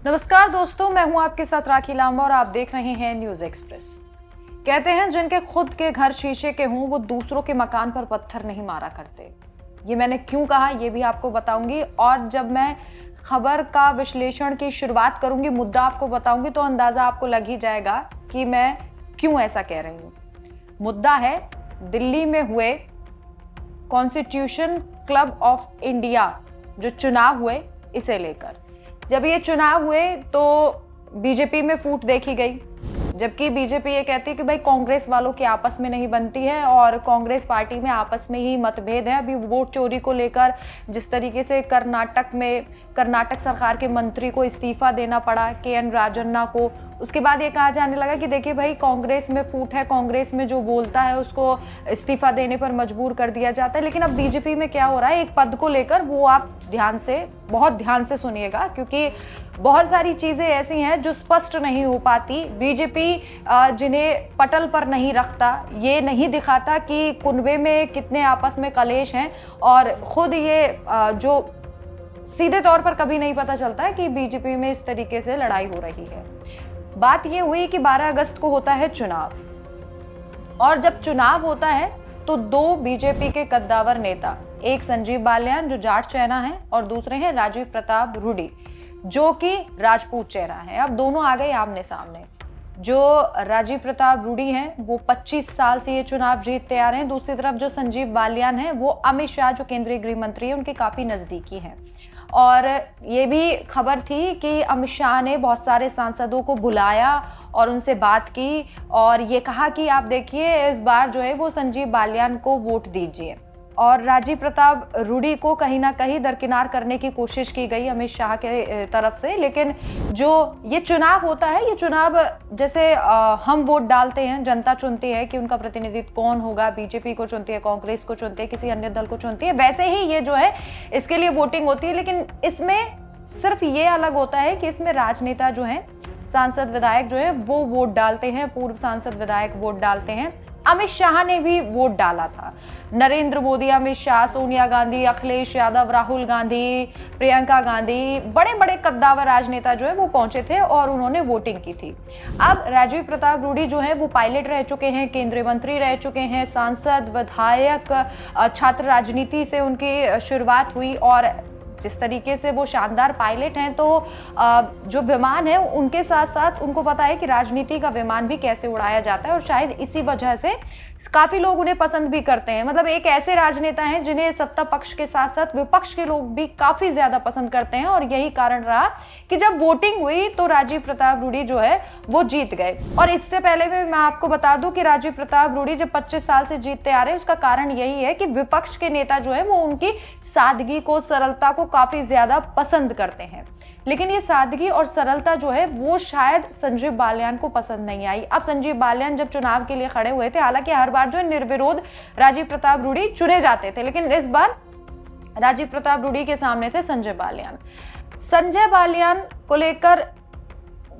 नमस्कार दोस्तों, मैं हूं आपके साथ राखी लांबा और आप देख रहे हैं न्यूज एक्सप्रेस। कहते हैं जिनके खुद के घर शीशे के हों वो दूसरों के मकान पर पत्थर नहीं मारा करते। ये मैंने क्यों कहा ये भी आपको बताऊंगी, और जब मैं खबर का विश्लेषण की शुरुआत करूंगी, मुद्दा आपको बताऊंगी, तो अंदाजा आपको लग ही जाएगा कि मैं क्यों ऐसा कह रही हूं। मुद्दा है दिल्ली में हुए कॉन्स्टिट्यूशन क्लब ऑफ इंडिया जो चुनाव हुए, इसे लेकर। जब ये चुनाव हुए तो बीजेपी में फूट देखी गई, जबकि बीजेपी ये कहती है कि भाई कांग्रेस वालों की आपस में नहीं बनती है और कांग्रेस पार्टी में आपस में ही मतभेद है। अभी वोट चोरी को लेकर जिस तरीके से कर्नाटक सरकार के मंत्री को इस्तीफा देना पड़ा, के.एन. राजन्ना को, उसके बाद ये कहा जाने लगा कि देखिए भाई कांग्रेस में फूट है, कांग्रेस में जो बोलता है उसको इस्तीफा देने पर मजबूर कर दिया जाता है। लेकिन अब बीजेपी में क्या हो रहा है एक पद को लेकर, वो आप बहुत ध्यान से सुनिएगा, क्योंकि बहुत सारी चीजें ऐसी हैं जो स्पष्ट नहीं हो पाती। बीजेपी जिन्हें पटल पर नहीं रखता, ये नहीं दिखाता कि कुनबे में कितने आपस में कलेश हैं, और खुद ये जो सीधे तौर पर कभी नहीं पता चलता है कि बीजेपी में इस तरीके से लड़ाई हो रही है। बात ये हुई कि 12 अगस्त को होता है चुनाव, और जब चुनाव होता है तो दो बीजेपी के कद्दावर नेता, एक संजीव बालियान जो जाट चेहरा है और दूसरे हैं राजीव प्रताप रूडी जो कि राजपूत चेहरा है। अब दोनों आ गए आमने सामने। जो राजीव प्रताप रूडी हैं वो 25 साल से ये चुनाव जीतते आ रहे हैं। दूसरी तरफ जो संजीव बालियान हैं वो अमित शाह जो केंद्रीय गृह मंत्री है उनके काफी नजदीकी हैं। और ये भी खबर थी कि अमित शाह ने बहुत सारे सांसदों को बुलाया और उनसे बात की और ये कहा कि आप देखिए इस बार जो है वो संजीव बालियान को वोट दीजिए, और राजीव प्रताप रूडी को कहीं ना कहीं दरकिनार करने की कोशिश की गई अमित शाह के तरफ से। लेकिन जो ये चुनाव होता है, ये चुनाव जैसे हम वोट डालते हैं, जनता चुनती है कि उनका प्रतिनिधित्व कौन होगा, बीजेपी को चुनती है, कांग्रेस को चुनती है, किसी अन्य दल को चुनती है, वैसे ही ये जो है इसके लिए वोटिंग होती है। लेकिन इसमें सिर्फ ये अलग होता है कि इसमें राजनेता जो है, सांसद विधायक जो है वो वोट डालते हैं, पूर्व सांसद विधायक वोट डालते हैं। अमित शाह ने भी वोट डाला था। नरेंद्र मोदी, अमित शाह, सोनिया गांधी, अखिलेश यादव, राहुल गांधी, प्रियंका गांधी, बड़े बड़े कद्दावर राजनेता जो है वो पहुंचे थे और उन्होंने वोटिंग की थी। अब राजीव प्रताप रूडी जो है वो पायलट रह चुके हैं, केंद्रीय मंत्री रह चुके हैं, सांसद, विधायक, छात्र राजनीति से उनकी शुरुआत हुई, और जिस तरीके से वो शानदार पायलट हैं तो जो विमान है उनके साथ साथ उनको पता है कि राजनीति का विमान भी कैसे उड़ाया जाता है, और शायद इसी वजह से काफी लोग उन्हें पसंद भी करते हैं। मतलब एक ऐसे राजनेता हैं जिन्हें सत्ता पक्ष के साथ साथ विपक्ष के लोग भी काफी ज्यादा पसंद करते हैं, और यही कारण रहा कि जब वोटिंग हुई तो राजीव प्रताप रूडी जो है वो जीत गए। और इससे पहले भी मैं आपको बता दूं कि राजीव प्रताप रूडी जब 25 साल से जीतते आ रहे हैं, उसका कारण यही है कि विपक्ष के नेता जो है वो उनकी सादगी को, सरलता को काफी ज्यादा पसंद करते हैं। लेकिन ये सादगी और सरलता जो है वो शायद संजीव बालियान को पसंद नहीं आई। अब संजीव बालियान जब चुनाव के लिए खड़े हुए थे, हालांकि हर बार जो है निर्विरोध राजीव प्रताप रूडी चुने जाते थे, लेकिन इस बार राजीव प्रताप रूडी के सामने थे संजय बालियान। संजय बालियान को लेकर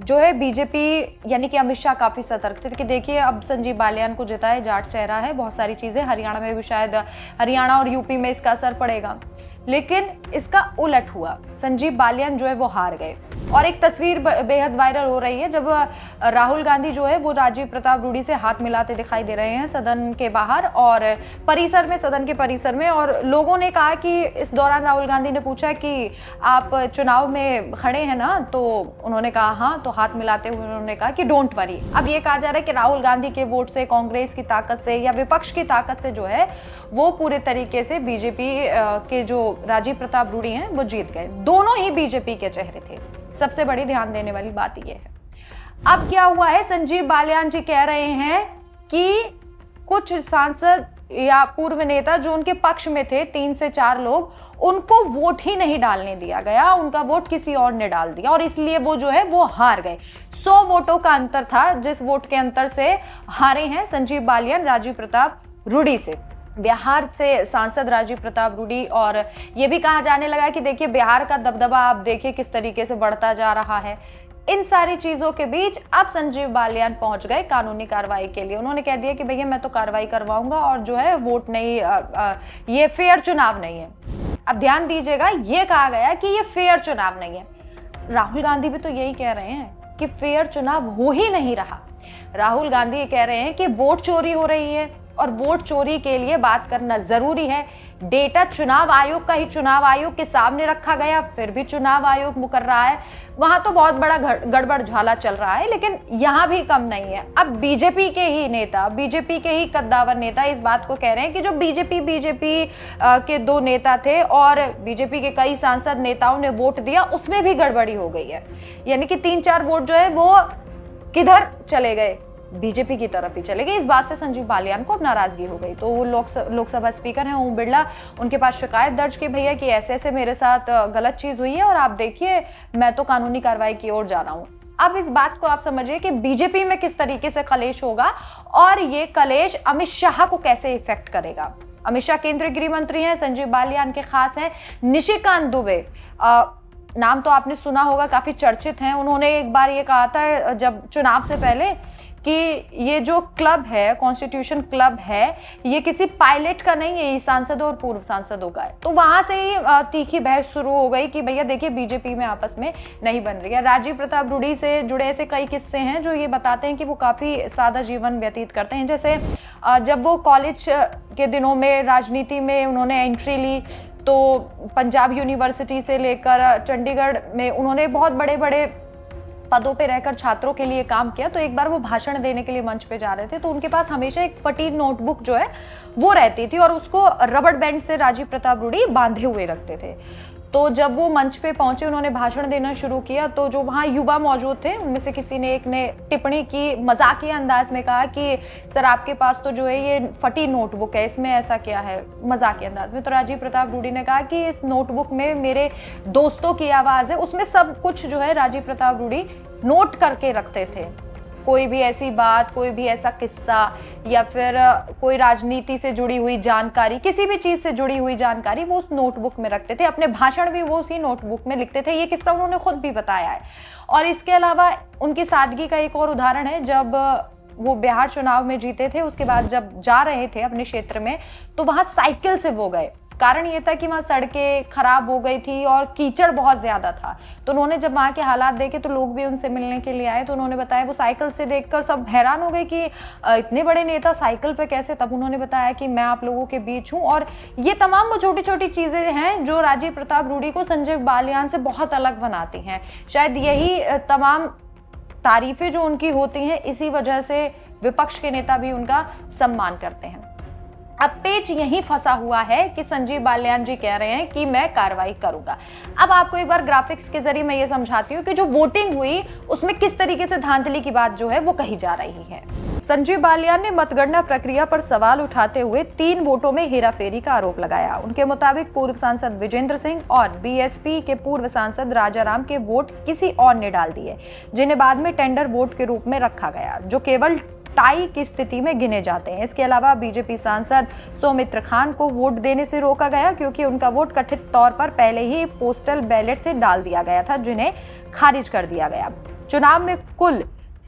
जो है बीजेपी यानी कि अमित शाह काफी सतर्क थे कि देखिए अब संजीव बालियान को जिताए, जाट चेहरा है, बहुत सारी चीजें, हरियाणा में भी शायद, हरियाणा और यूपी में इसका असर पड़ेगा। लेकिन इसका उलट हुआ, संजीव बालियान जो है वो हार गए। और एक तस्वीर बेहद वायरल हो रही है जब राहुल गांधी जो है वो राजीव प्रताप रूडी से हाथ मिलाते दिखाई दे रहे हैं सदन के बाहर और परिसर में, सदन के परिसर में। और लोगों ने कहा कि इस दौरान राहुल गांधी ने पूछा कि आप चुनाव में खड़े हैं ना, तो उन्होंने कहा हाँ, तो हाथ मिलाते हुए उन्होंने कहा कि डोंट वरी। अब ये कहा जा रहा है कि राहुल गांधी के वोट से, कांग्रेस की ताकत से या विपक्ष की ताकत से जो है वो पूरे तरीके से बीजेपी के जो राजीव प्रताप रूडी हैं वो जीत गए। दोनों ही बीजेपी के चेहरे थे। सबसे बड़ी ध्यान देने वाली बात यह है। अब क्या हुआ है, संजीव बालियान जी कह रहे हैं कि कुछ सांसद या पूर्व नेता जो उनके पक्ष में थे, 3 से 4 लोग, उनको वोट ही नहीं डालने दिया गया, उनका वोट किसी और ने डाल दिया और इसलिए वो जो है वो हार गए। 100 वोटों का अंतर था, जिस वोट के अंतर से हारे हैं संजीव बालियान राजीव प्रताप रूडी से। बिहार से सांसद राजीव प्रताप रूडी, और ये भी कहा जाने लगा कि देखिए बिहार का दबदबा आप देखिए किस तरीके से बढ़ता जा रहा है। इन सारी चीजों के बीच अब संजीव बालियान पहुंच गए कानूनी कार्रवाई के लिए। उन्होंने कह दिया कि भैया मैं तो कार्रवाई करवाऊंगा और जो है वोट नहीं, ये फेयर चुनाव नहीं है। अब ध्यान दीजिएगा, ये कहा गया कि ये फेयर चुनाव नहीं है। राहुल गांधी भी तो यही कह रहे हैं कि फेयर चुनाव हो ही नहीं रहा। राहुल गांधी ये कह रहे हैं कि वोट चोरी हो रही है और वोट चोरी के लिए बात करना जरूरी है। डेटा चुनाव आयोग का ही चुनाव आयोग के सामने रखा गया, फिर भी चुनाव आयोग मुकर रहा है। वहां तो बहुत बड़ा गड़बड़ झाला चल रहा है, लेकिन यहां भी कम नहीं है। अब बीजेपी के ही नेता, बीजेपी के ही कद्दावर नेता इस बात को कह रहे हैं कि जो बीजेपी के 2 नेता थे और बीजेपी के कई सांसद नेताओं ने वोट दिया, उसमें भी गड़बड़ी हो गई है। यानी कि 3-4 वोट जो है वो किधर चले गए, बीजेपी की तरफ ही चले गए। इस बात से संजीव बालियान को अब नाराजगी हो गई। तो वो लोकसभा स्पीकर हैं ओम बिरला, उनके पास शिकायत दर्ज की, भैया कि ऐसे ऐसे मेरे साथ गलत चीज हुई है और आप देखिए मैं तो कानूनी कार्रवाई की ओर जा रहा हूं। अब इस बात को आप समझिए कि बीजेपी में किस तरीके से कलेश होगा और ये कलेश अमित शाह को कैसे इफेक्ट करेगा। अमित शाह केंद्रीय गृह मंत्री हैं, संजीव बालियान के खास हैं निशिकांत दुबे। नाम तो आपने सुना होगा, काफी चर्चित हैं। उन्होंने एक बार ये कहा था जब चुनाव से पहले कि ये जो क्लब है, कॉन्स्टिट्यूशन क्लब है, ये किसी पायलट का नहीं है, ये सांसदों और पूर्व सांसदों का है। तो वहां से ही तीखी बहस शुरू हो गई कि भैया देखिए बीजेपी में आपस में नहीं बन रही है। राजीव प्रताप रूडी से जुड़े ऐसे कई किस्से हैं जो ये बताते हैं कि वो काफी सादा जीवन व्यतीत करते हैं। जैसे जब वो कॉलेज के दिनों में राजनीति में उन्होंने एंट्री ली तो पंजाब यूनिवर्सिटी से लेकर चंडीगढ़ में उन्होंने बहुत बड़े बड़े पदों पे रहकर छात्रों के लिए काम किया। तो एक बार वो भाषण देने के लिए मंच पे जा रहे थे तो उनके पास हमेशा एक फटी नोटबुक जो है वो रहती थी और उसको रबड़ बैंड से राजीव प्रताप रूडी बांधे हुए रखते थे। तो जब वो मंच पे पहुंचे, उन्होंने भाषण देना शुरू किया तो जो वहां युवा मौजूद थे उनमें से किसी ने एक ने टिप्पणी की, मजाकिया अंदाज में कहा कि सर आपके पास तो जो है ये फटी नोटबुक है, इसमें ऐसा क्या है, मजाकिया अंदाज में। तो राजीव प्रताप रूडी ने कहा कि इस नोटबुक में मेरे दोस्तों की आवाज है। उसमें सब कुछ जो है राजीव प्रताप रूडी नोट करके रखते थे। कोई भी ऐसी बात, कोई भी ऐसा किस्सा या फिर कोई राजनीति से जुड़ी हुई जानकारी, किसी भी चीज से जुड़ी हुई जानकारी वो उस नोटबुक में रखते थे। अपने भाषण भी वो उसी नोटबुक में लिखते थे। ये किस्सा उन्होंने खुद भी बताया है। और इसके अलावा उनकी सादगी का एक और उदाहरण है, जब वो बिहार चुनाव में जीते थे, उसके बाद जब जा रहे थे अपने क्षेत्र में तो वहां साइकिल से वो गए। कारण ये था कि वहां सड़कें खराब हो गई थी और कीचड़ बहुत ज्यादा था। तो उन्होंने जब वहां के हालात देखे तो लोग भी उनसे मिलने के लिए आए। तो उन्होंने बताया वो साइकिल से देखकर सब हैरान हो गए कि इतने बड़े नेता साइकिल पे कैसे। तब उन्होंने बताया कि मैं आप लोगों के बीच हूं। और ये तमाम वो छोटी छोटी चीजें हैं जो राजीव प्रताप रूडी को संजीव बालियान से बहुत अलग बनाती हैं। शायद यही तमाम तारीफें जो उनकी होती हैं, इसी वजह से विपक्ष के नेता भी उनका सम्मान करते हैं। अब पेच यही फंसा हुआ है कि संजीव बालियान जी कह रहे हैं कि मैं कार्रवाई करूंगा। अब आपको एक बार ग्राफिक्स के जरिए मैं ये समझाती हूँ कि जो वोटिंग हुई उसमें किस तरीके से धांधली की बात जो है वो कही जा रही है। संजीव बालियान ने मतगणना प्रक्रिया पर सवाल उठाते हुए 3 वोटों में हेराफेरी का आरोप लगाया। उनके मुताबिक पूर्व सांसद विजेंद्र सिंह और बीएसपी के पूर्व सांसद राजाराम के वोट किसी और ने डाल दिए, जिन्हें बाद में टेंडर वोट के रूप में रखा गया, जो केवल टाई की स्थिति में गिने जाते हैं। इसके अलावा बीजेपी सांसद सौमित्र खान को वोट देने से रोका गया क्योंकि उनका वोट कथित तौर पर पहले ही पोस्टल बैलेट से डाल दिया गया था, जिन्हें खारिज कर दिया गया। चुनाव में कुल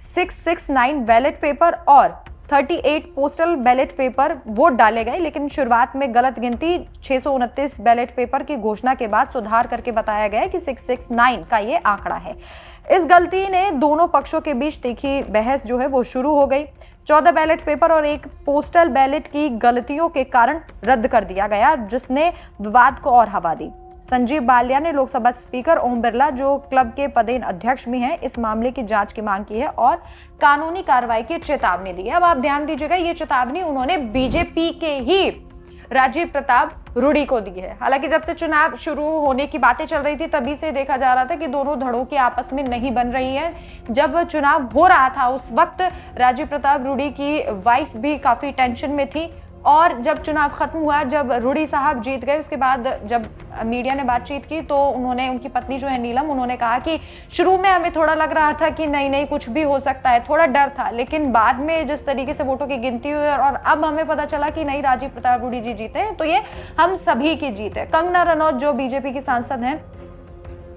669 बैलेट पेपर और 38 पोस्टल बैलेट पेपर वोट डाले गए, लेकिन शुरुआत में गलत गिनती 629 बैलेट पेपर की घोषणा के बाद सुधार करके बताया गया कि 669 का ये आंकड़ा है। इस गलती ने दोनों पक्षों के बीच तीखी बहस जो है वो शुरू हो गई। 14 बैलेट पेपर और 1 पोस्टल बैलेट की गलतियों के कारण रद्द कर दिया गया, जिसने विवाद को और हवा दी। संजीव बालियान ने लोकसभा स्पीकर ओम बिरला, जो क्लब के पदेन अध्यक्ष भी हैं, इस मामले की जांच की मांग की है और कानूनी कार्रवाई की चेतावनी दी है। अब आप ध्यान दीजिएगा, ये चेतावनी उन्होंने बीजेपी के ही राजीव प्रताप रूडी को दी है। हालांकि जब से चुनाव शुरू होने की बातें चल रही थी तभी से देखा जा रहा था कि दोनों धड़ों की आपस में नहीं बन रही है। जब चुनाव हो रहा था उस वक्त राजीव प्रताप रूडी की वाइफ भी काफी टेंशन में थी और जब चुनाव खत्म हुआ, जब रूडी साहब जीत गए, उसके बाद जब मीडिया ने बातचीत की तो उन्होंने, उनकी पत्नी जो है नीलम, उन्होंने कहा कि शुरू में हमें थोड़ा लग रहा था कि नहीं कुछ भी हो सकता है, थोड़ा डर था, लेकिन बाद में जिस तरीके से वोटों की गिनती हुई और अब हमें पता चला कि नहीं, राजीव प्रताप रूडी जी जीते हैं, तो ये हम सभी की जीत है। कंगना रनौत जो बीजेपी की सांसद हैं,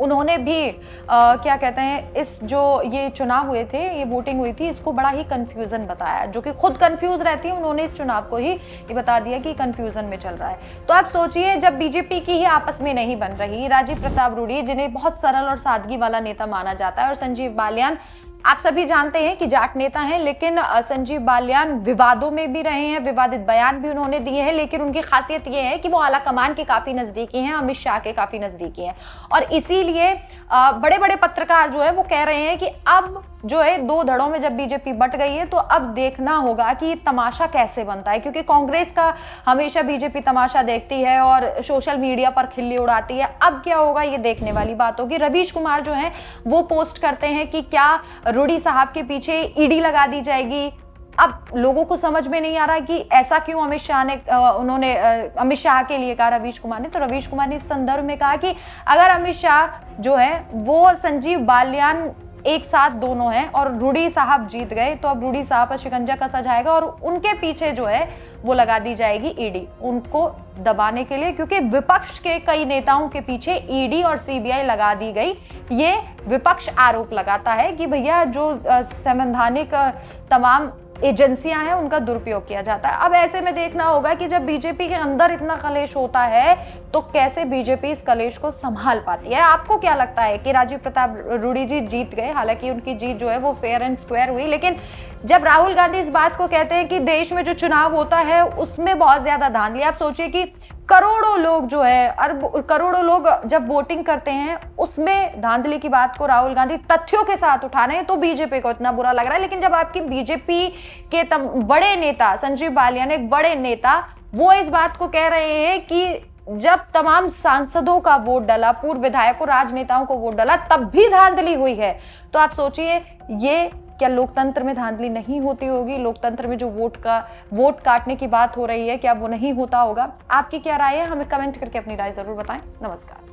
उन्होंने भी क्या कहते हैं, इस जो ये चुनाव हुए थे, ये वोटिंग हुई थी, इसको बड़ा ही कंफ्यूजन बताया। जो कि खुद कंफ्यूज रहती है, उन्होंने इस चुनाव को ही ये बता दिया कि कंफ्यूजन में चल रहा है। तो आप सोचिए, जब बीजेपी की ही आपस में नहीं बन रही, राजीव प्रताप रूडी जिन्हें बहुत सरल और सादगी वाला नेता माना जाता है, और संजीव बालियान आप सभी जानते हैं कि जाट नेता हैं, लेकिन संजीव बालियान विवादों में भी रहे हैं, विवादित बयान भी उन्होंने दिए हैं, लेकिन उनकी खासियत ये है कि वो आला कमान के काफी नजदीकी हैं, अमित शाह के काफी नजदीकी हैं। और इसीलिए बड़े बड़े पत्रकार जो है वो कह रहे हैं कि अब जो है दो धड़ों में जब बीजेपी बट गई है, तो अब देखना होगा कि तमाशा कैसे बनता है, क्योंकि कांग्रेस का हमेशा बीजेपी तमाशा देखती है और सोशल मीडिया पर खिल्ली उड़ाती है। अब क्या होगा ये देखने वाली बात होगी। रवीश कुमार जो है वो पोस्ट करते हैं कि क्या रूडी साहब के पीछे ईडी लगा दी जाएगी। अब लोगों को समझ में नहीं आ रहा कि ऐसा क्यों अमित शाह ने उन्होंने अमित शाह के लिए कहा रवीश कुमार ने। तो रवीश कुमार ने इस संदर्भ में कहा कि अगर अमित शाह जो है वो संजीव बालियान एक साथ दोनों हैं और रूडी साहब जीत गए, तो अब रूडी साहब पर शिकंजा कसा जाएगा और उनके पीछे जो है वो लगा दी जाएगी ईडी, उनको दबाने के लिए, क्योंकि विपक्ष के कई नेताओं के पीछे ईडी और सीबीआई लगा दी गई। ये विपक्ष आरोप लगाता है कि भैया जो संवैधानिक तमाम एजेंसियां हैं उनका दुरुपयोग किया जाता है। अब ऐसे में देखना होगा कि जब बीजेपी के अंदर इतना कलेश होता है तो कैसे बीजेपी इस कलेश को संभाल पाती है। आपको क्या लगता है कि राजीव प्रताप रूडी जी जीत गए, हालांकि उनकी जीत जो है वो फेयर एंड स्क्वायर हुई, लेकिन जब राहुल गांधी इस बात को कहते हैं कि देश में जो चुनाव होता है उसमें बहुत ज्यादा धांधली, आप सोचिए कि करोड़ों लोग जो है करोड़ों लोग जब वोटिंग करते हैं उसमें धांधली की बात को राहुल गांधी तथ्यों के साथ उठा रहे हैं, तो बीजेपी को इतना बुरा लग रहा है। लेकिन जब आपकी बीजेपी के बड़े नेता संजीव बालियान, एक बड़े नेता, वो इस बात को कह रहे हैं कि जब तमाम सांसदों का वोट डाला, पूर्व विधायकों, राजनेताओं को वोट डाला, तब भी धांधली हुई है, तो आप सोचिए ये क्या लोकतंत्र में धांधली नहीं होती होगी? लोकतंत्र में जो वोट काटने की बात हो रही है, क्या वो नहीं होता होगा? आपकी क्या राय है? हमें कमेंट करके अपनी राय जरूर बताएं। नमस्कार।